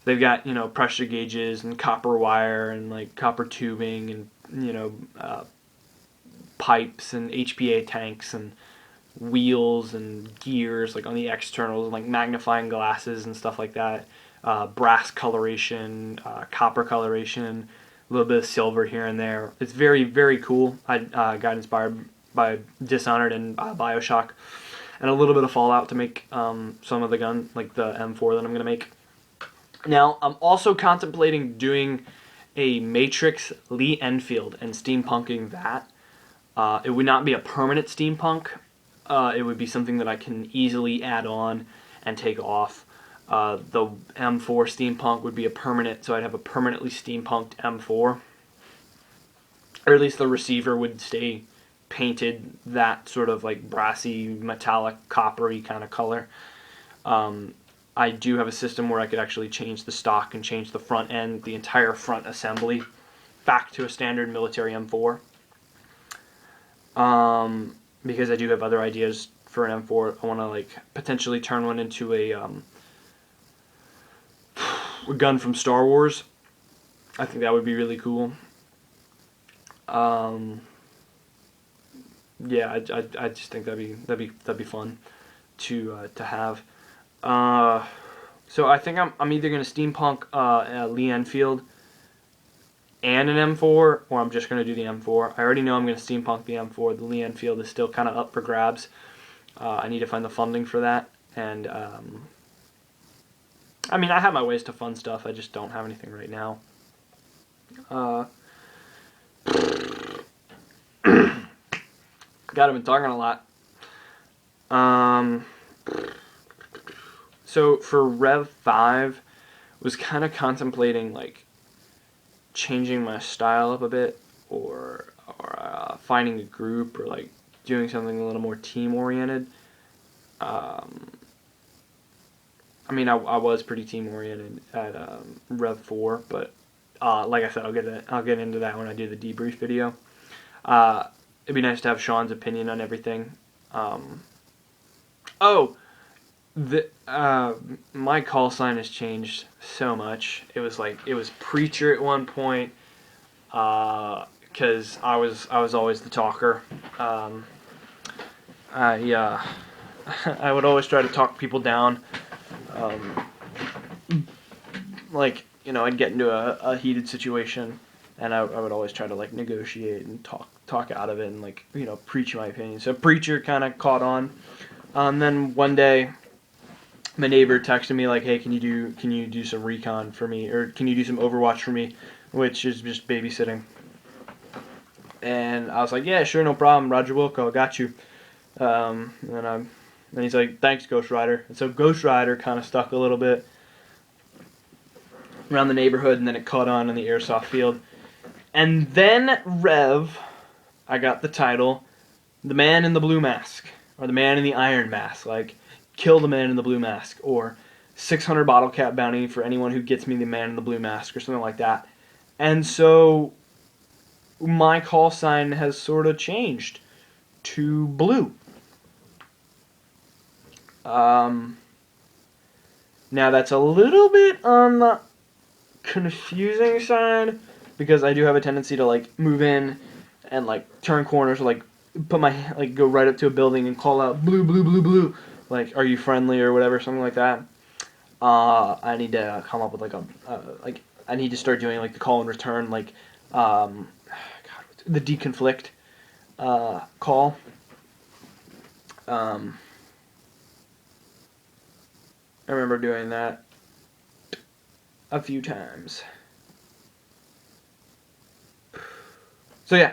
they've got pressure gauges and copper wire and like copper tubing and pipes and HPA tanks and wheels and gears like on the externals and like magnifying glasses and stuff like that. Brass coloration, copper coloration, a little bit of silver here and there. It's very, very cool. I got inspired by Dishonored and Bioshock, and a little bit of Fallout to make some of the gun, like the M4 that I'm going to make. Now, I'm also contemplating doing a Matrix Lee Enfield and steampunking that. It would not be a permanent steampunk. It would be something that I can easily add on and take off. The M4 steampunk would be a permanent, so I'd have a permanently steampunked M4. Or at least the receiver would stay painted that sort of like brassy, metallic, coppery kind of color. I do have a system where I could actually change the stock and change the front end, the entire front assembly, back to a standard military M4. Because I do have other ideas for an M4. I want to like potentially turn one into a gun from Star Wars. I think that would be really cool. Yeah, I just think that'd be fun to have. So I think I'm either gonna steampunk Lee Enfield and an M4, or I'm just gonna do the M4. I already know I'm gonna steampunk the M4. The Lee Enfield is still kind of up for grabs. I need to find the funding for that, and I mean, I have my ways to fund stuff. I just don't have anything right now. God, I've been talking a lot. So for Rev 5, was kind of contemplating like changing my style up a bit, or finding a group, or like doing something a little more team oriented. I mean, I was pretty team oriented at Rev 4, but like I said, I'll get into that when I do the debrief video. It'd be nice to have Sean's opinion on everything. My call sign has changed so much. It was preacher at one point, because I was always the talker. I would always try to talk people down. I'd get into a heated situation, and I would always try to like negotiate and talk out of it, and like preach my opinion. So preacher kind of caught on. Then one day, my neighbor texted me like, "Hey, can you do some recon for me, or can you do some Overwatch for me?" Which is just babysitting. And I was like, "Yeah, sure, no problem. Roger Wilco, I got you." And he's like, "Thanks, Ghost Rider." And so Ghost Rider kind of stuck a little bit around the neighborhood, and then it caught on in the Airsoft field. And then Rev, I got the title, The Man in the Blue Mask, or The Man in the Iron Mask, like, kill the Man in the Blue Mask, or 600 bottle cap bounty for anyone who gets me the Man in the Blue Mask, or something like that. And so my call sign has sort of changed to blue. Now that's a little bit on the confusing side, because I do have a tendency to like move in and like turn corners, or like put my go right up to a building and call out blue, blue, blue, blue, like, "Are you friendly?" or whatever, something like that. I need to come up with I need to start doing like the call and return, like, God, the deconflict call. I remember doing that a few times. So yeah,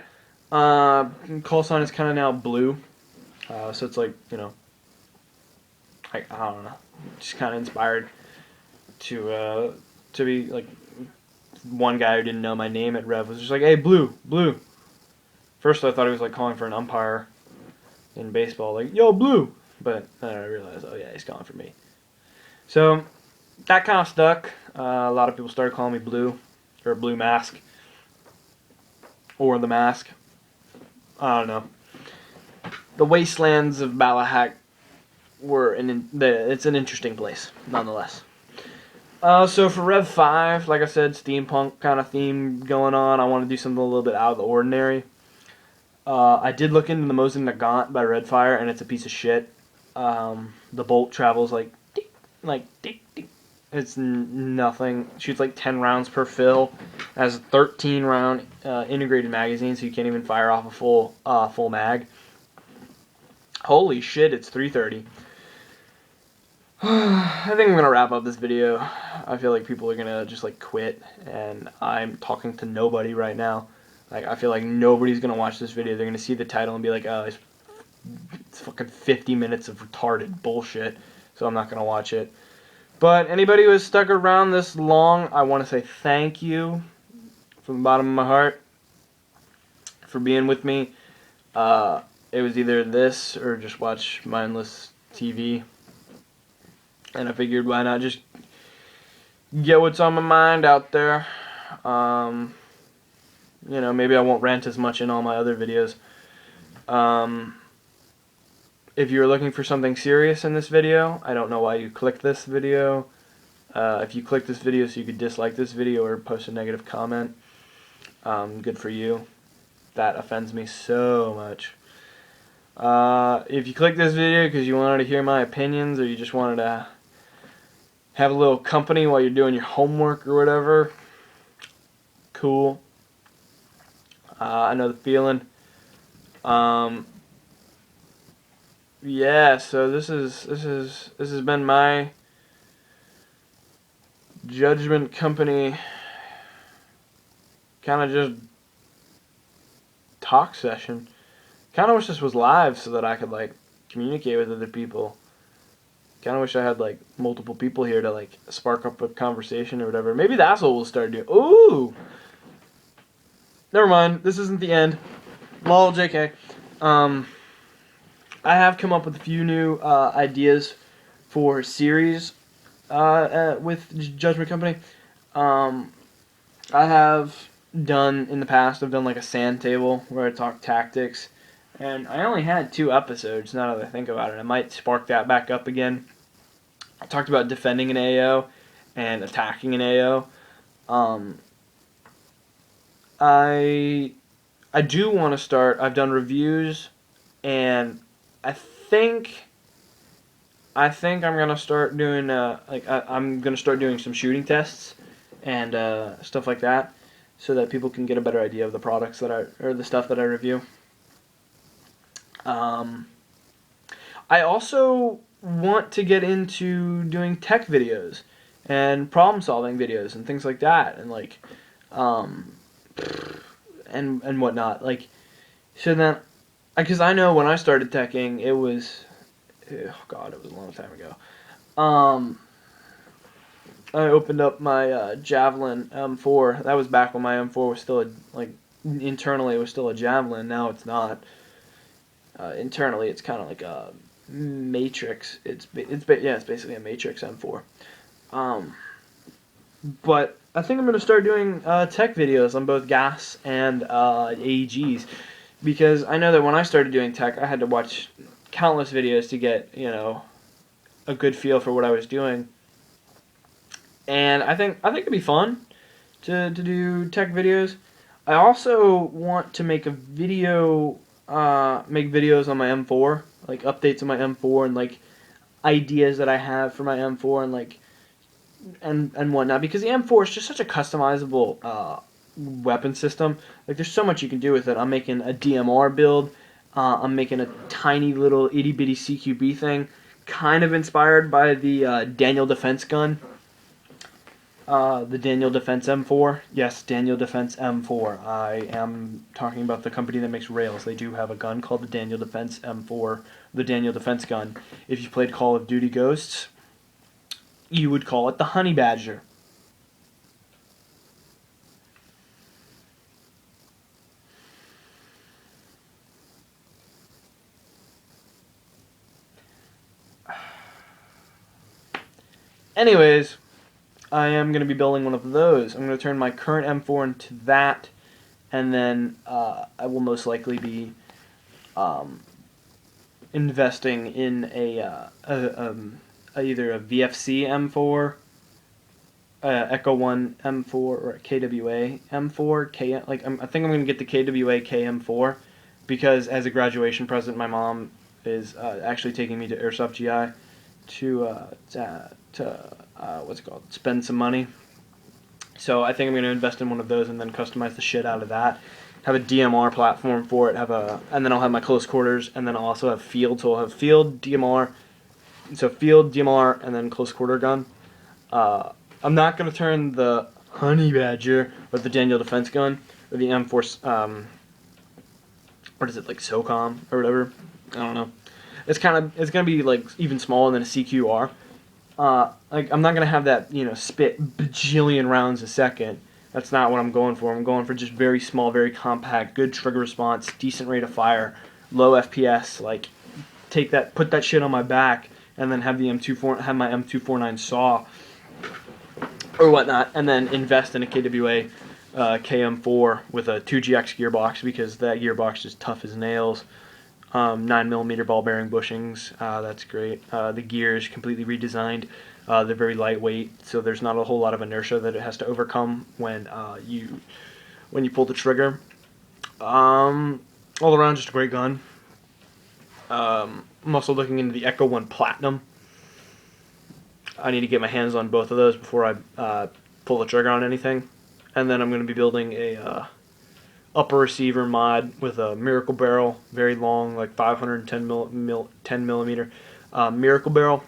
call sign is kind of now blue. So it's like, you know, I don't know, just kind of inspired to be like, one guy who didn't know my name at Rev was just like, hey, blue, blue. First I thought he was like calling for an umpire in baseball, like, yo, blue. But then I realized, oh yeah, he's calling for me. So that kind of stuck. A lot of people started calling me Blue, or Blue Mask, or the Mask. I don't know. The wastelands of Balahac it's an interesting place, nonetheless. So for Rev 5, like I said, steampunk kind of theme going on. I want to do something a little bit out of the ordinary. I did look into the Mosin Nagant by Redfire, and it's a piece of shit. The bolt travels like tick, tick. It's nothing. Shoots like 10 rounds per fill. Has a 13 round integrated magazine, so you can't even fire off a full mag. Holy shit, it's 3:30. I think I'm gonna wrap up this video. I feel like people are gonna just like quit, and I'm talking to nobody right now. Like, I feel like nobody's gonna watch this video. They're gonna see the title and be like, oh, it's fucking 50 minutes of retarded bullshit, so I'm not gonna watch it. But anybody who has stuck around this long, I want to say thank you from the bottom of my heart for being with me. It was either this or just watch mindless TV. And I figured, why not just get what's on my mind out there. You know, maybe I won't rant as much in all my other videos. If you're looking for something serious in this video, I don't know why you clicked this video. If you clicked this video so you could dislike this video or post a negative comment, good for you. That offends me so much. If you clicked this video because you wanted to hear my opinions, or you just wanted to have a little company while you're doing your homework or whatever, cool. I know the feeling. Yeah, so this has been my Judgment Company kind of just talk session. Kind of wish this was live so that I could like communicate with other people. Kind of wish I had like multiple people here to like spark up a conversation or whatever. Maybe that's what we'll start doing. Ooh! Never mind. This isn't the end. Lol, JK. I have come up with a few new ideas for series with Judgment Company. I have done in the past, I've done like a sand table where I talk tactics, and I only had 2 episodes now that I think about it. I might spark that back up again. I talked about defending an AO and attacking an AO. I do want to start. I've done reviews, and I think I'm gonna start doing I'm gonna start doing some shooting tests and stuff like that, so that people can get a better idea of the products or the stuff that I review. I also want to get into doing tech videos and problem solving videos and things like that, and like and whatnot. Like, so then, because I know when I started teching, it was, oh god, it was a long time ago. I opened up my Javelin M4. That was back when my M4 was still internally it was still a Javelin. Now it's not. Internally, it's kind of like a Matrix. It's basically a Matrix M4. But I think I'm going to start doing tech videos on both gas and AEGs, because I know that when I started doing tech, I had to watch countless videos to get, you know, a good feel for what I was doing. And I think it'd be fun to do tech videos. I also want to make make videos on my M4, like updates on my M4 and like ideas that I have for my M4 and like and whatnot, because the M4 is just such a customizable weapon system. Like, there's so much you can do with it. I'm making a DMR build. I'm making a tiny little itty bitty CQB thing, kind of inspired by the Daniel Defense gun. The Daniel Defense M4. Yes, Daniel Defense M4. I am talking about the company that makes rails. They do have a gun called the Daniel Defense M4, the Daniel Defense gun. If you played Call of Duty Ghosts, you would call it the Honey Badger. Anyways, I am going to be building one of those. I'm going to turn my current M4 into that, and then I will most likely be investing in either a VFC M4, Echo 1 M4, or a KWA M4. I think I'm going to get the KWA KM4 because as a graduation present, my mom is actually taking me to Airsoft GI to what's it called? Spend some money. So I think I'm going to invest in one of those and then customize the shit out of that. Have a DMR platform for it. And then I'll have my close quarters, and then I'll also have field. So I'll have field DMR. So field DMR and then close quarter gun. I'm not going to turn the Honey Badger or the Daniel Defense gun or the M4. What is it, like SOCOM or whatever? I don't know. It's going to be like even smaller than a CQR. Like, I'm not gonna have that, spit bajillion rounds a second. That's not what I'm going for. I'm going for just very small, very compact, good trigger response, decent rate of fire, low FPS. Like, put that shit on my back, and then have my M249 saw or whatnot, and then invest in a KWA KM4 with a 2GX gearbox because that gearbox is tough as nails. 9mm ball bearing bushings, that's great. The gear is completely redesigned. They're very lightweight, so there's not a whole lot of inertia that it has to overcome when you pull the trigger. All around, just a great gun. I'm also looking into the Echo 1 Platinum. I need to get my hands on both of those before I pull the trigger on anything. And then I'm going to be building a upper receiver mod with a Miracle Barrel, very long, like 510 millimeter Miracle Barrel.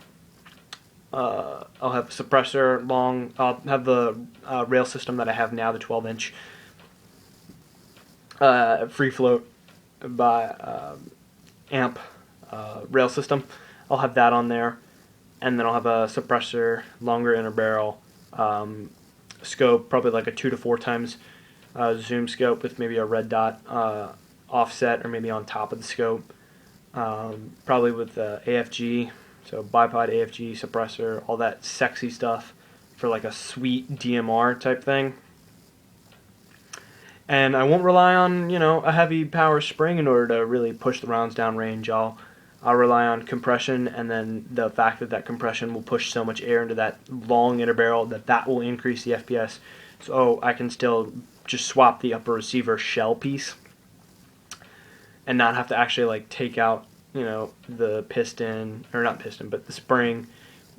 I'll have a suppressor long. I'll have the rail system that I have now, the 12-inch free float by amp rail system. I'll have that on there, and then I'll have a suppressor, longer inner barrel, scope, probably like a 2 to 4 times zoom scope with maybe a red dot offset or maybe on top of the scope. Probably with AFG, so bipod AFG suppressor, all that sexy stuff for like a sweet DMR type thing. And I won't rely on, a heavy power spring in order to really push the rounds down range. I'll rely on compression, and then the fact that compression will push so much air into that long inner barrel that will increase the FPS. So I can still just swap the upper receiver shell piece and not have to actually like take out, the piston, or not piston, but the spring,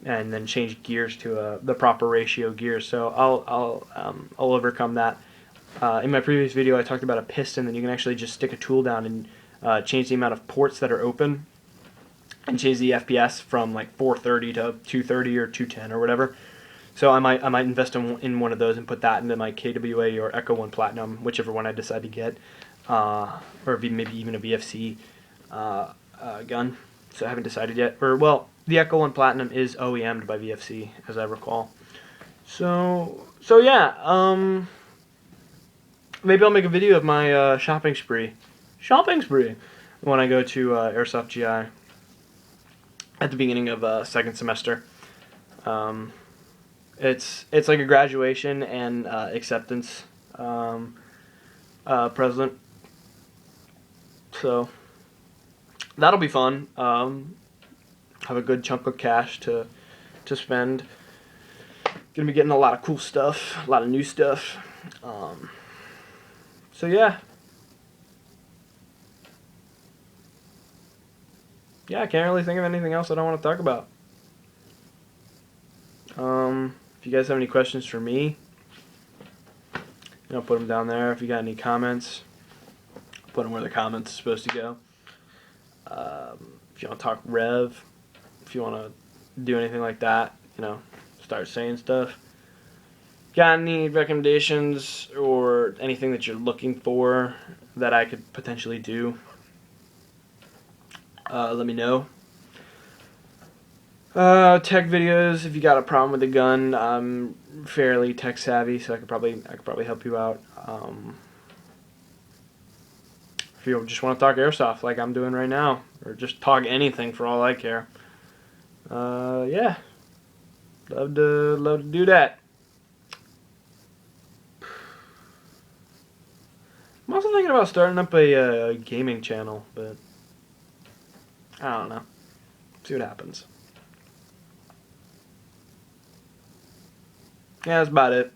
and then change gears to the proper ratio gears. So I'll overcome that. In my previous video, I talked about a piston that you can actually just stick a tool down and change the amount of ports that are open, and change the FPS from like 430 to 230 or 210 or whatever. So I might invest in one of those and put that into my KWA or Echo 1 Platinum, whichever one I decide to get, or maybe even a VFC gun. So I haven't decided yet. The Echo 1 Platinum is OEM'd by VFC, as I recall. So yeah. Maybe I'll make a video of my shopping spree when I go to Airsoft GI at the beginning of second semester. It's like a graduation and acceptance present. So that'll be fun. Have a good chunk of cash to spend. Gonna be getting a lot of cool stuff, a lot of new stuff. So yeah. Yeah, I can't really think of anything else I don't want to talk about. If you guys have any questions for me, put them down there. If you got any comments, put them where the comments are supposed to go. If you want to talk rev, if you want to do anything like that, start saying stuff. Got any recommendations or anything that you're looking for that I could potentially do? Let me know. Tech videos. If you got a problem with the gun, I'm fairly tech savvy, so I could probably help you out. If you just want to talk airsoft like I'm doing right now, or just talk anything for all I care, yeah, love to do that. I'm also thinking about starting up a gaming channel, but I don't know. See what happens. Yeah, that's about it.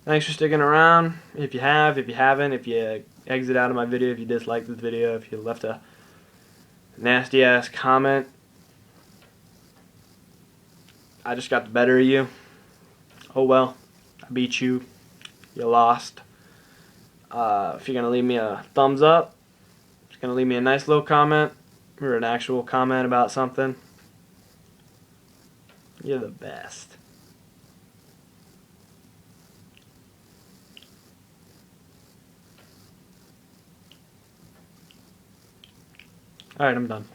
Thanks for sticking around. If you haven't, if you exit out of my video, if you dislike this video, if you left a nasty ass comment, I just got the better of you. Oh well, I beat you. You lost. If you're gonna leave me a thumbs up, if you're gonna leave me a nice little comment or an actual comment about something, you're the best. Alright, I'm done.